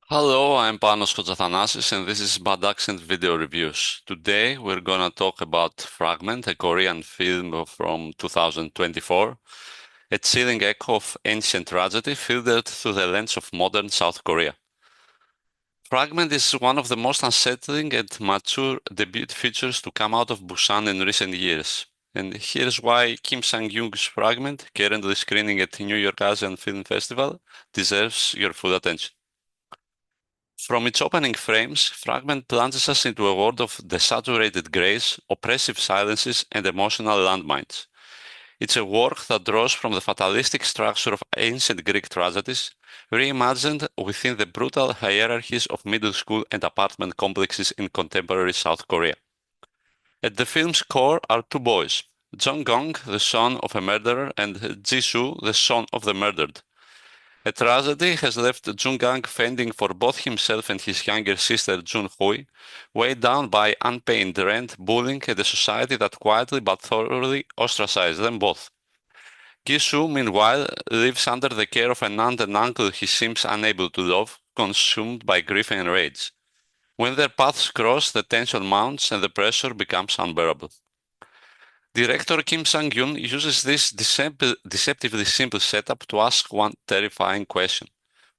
Hello, I'm Panos Kotsathanasis, and this is Bad Accent Video Reviews. Today we're gonna talk about Fragment, a Korean film from 2024, a chilling echo of ancient tragedy filtered through the lens of modern South Korea. Fragment is one of the most unsettling and mature debut features to come out of Busan in recent years. And here's why Kim Sung-yoon's Fragment, currently screening at the New York Asian Film Festival, deserves your full attention. From its opening frames, Fragment plunges us into a world of desaturated grays, oppressive silences, and emotional landmines. It's a work that draws from the fatalistic structure of ancient Greek tragedies, reimagined within the brutal hierarchies of middle school and apartment complexes in contemporary South Korea. At the film's core are two boys, Jong-gong, the son of a murderer, and Ji-soo, the son of the murdered. A tragedy has left Jung-gang fending for both himself and his younger sister Jun-hui, weighed down by unpaid rent, bullying, and a society that quietly but thoroughly ostracized them both. Ki-soo, meanwhile, lives under the care of an aunt and uncle he seems unable to love, consumed by grief and rage. When their paths cross, the tension mounts and the pressure becomes unbearable. Director Kim Sung-yoon uses this deceptively simple setup to ask one terrifying question.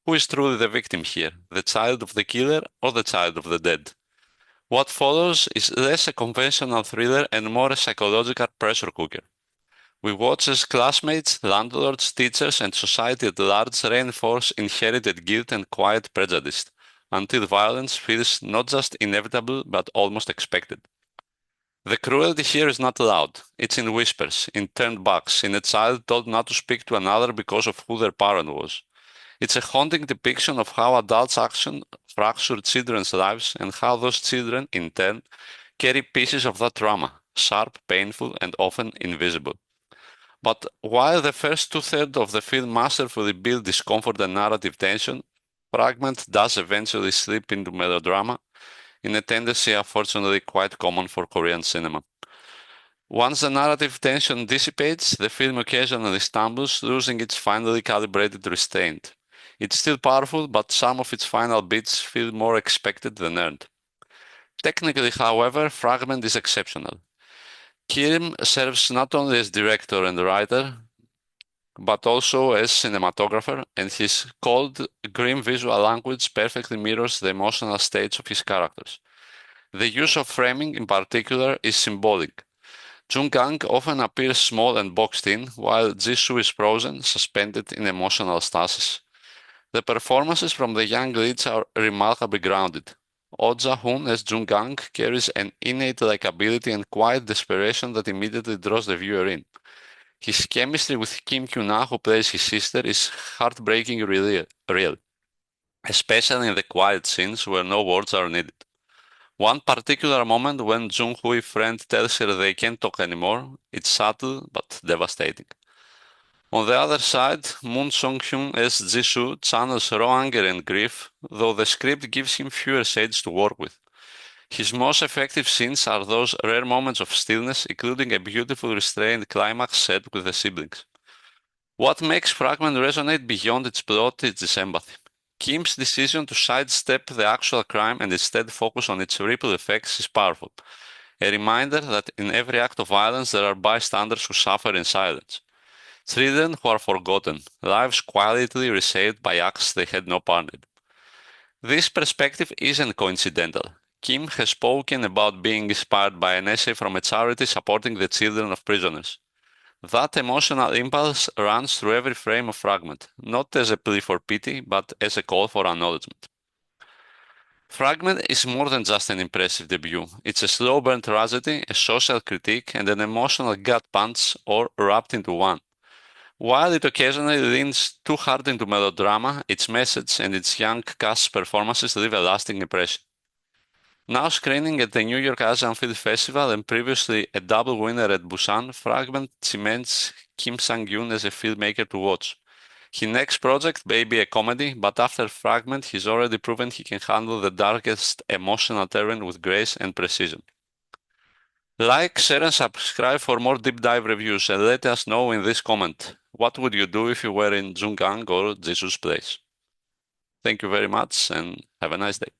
Who is truly the victim here, the child of the killer or the child of the dead? What follows is less a conventional thriller and more a psychological pressure cooker. We watch as classmates, landlords, teachers, and society at large reinforce inherited guilt and quiet prejudice, until violence feels not just inevitable but almost expected. The cruelty here is not loud. It's in whispers, in turned backs, in a child told not to speak to another because of who their parent was. It's a haunting depiction of how adults' action fracture children's lives and how those children, in turn, carry pieces of that trauma, sharp, painful, and often invisible. But while the first two-thirds of the film masterfully build discomfort and narrative tension, Fragment does eventually slip into melodrama, in a tendency unfortunately quite common for Korean cinema. Once the narrative tension dissipates, the film occasionally stumbles, losing its finely calibrated restraint. It's still powerful, but some of its final beats feel more expected than earned. Technically, however, Fragment is exceptional. Kim serves not only as director and writer, but also as cinematographer, and his cold, grim visual language perfectly mirrors the emotional states of his characters. The use of framing, in particular, is symbolic. Jung-gang often appears small and boxed in, while Jisoo is frozen, suspended in emotional stasis. The performances from the young leads are remarkably grounded. Oh Ja-hoon as Jung-gang carries an innate likability and quiet desperation that immediately draws the viewer in. His chemistry with Kim Kyuna, who plays his sister, is heartbreakingly real, especially in the quiet scenes where no words are needed. One particular moment when Jung-hui friend tells her they can't talk anymore, it's subtle but devastating. On the other side, Moon Song-hyun as Jisoo channels raw anger and grief, though the script gives him fewer shades to work with. His most effective scenes are those rare moments of stillness, including a beautiful restrained climax set with the siblings. What makes Fragment resonate beyond its plot is its empathy. Kim's decision to sidestep the actual crime and instead focus on its ripple effects is powerful. A reminder that in every act of violence there are bystanders who suffer in silence. Children who are forgotten, lives quietly reshaped by acts they had no part in. This perspective isn't coincidental. Kim has spoken about being inspired by an essay from a charity supporting the children of prisoners. That emotional impulse runs through every frame of Fragment, not as a plea for pity, but as a call for acknowledgement. Fragment is more than just an impressive debut. It's a slow burn tragedy, a social critique, and an emotional gut punch, all wrapped into one. While it occasionally leans too hard into melodrama, its message and its young cast performances leave a lasting impression. Now screening at the New York Asian Film Festival and previously a double winner at Busan, Fragment cements Kim Sung-yoon as a filmmaker to watch. His next project may be a comedy, but after Fragment, he's already proven he can handle the darkest emotional terrain with grace and precision. Like, share, and subscribe for more deep dive reviews, and let us know in this comment, what would you do if you were in Jung-gang or Jesus' place? Thank you very much and have a nice day.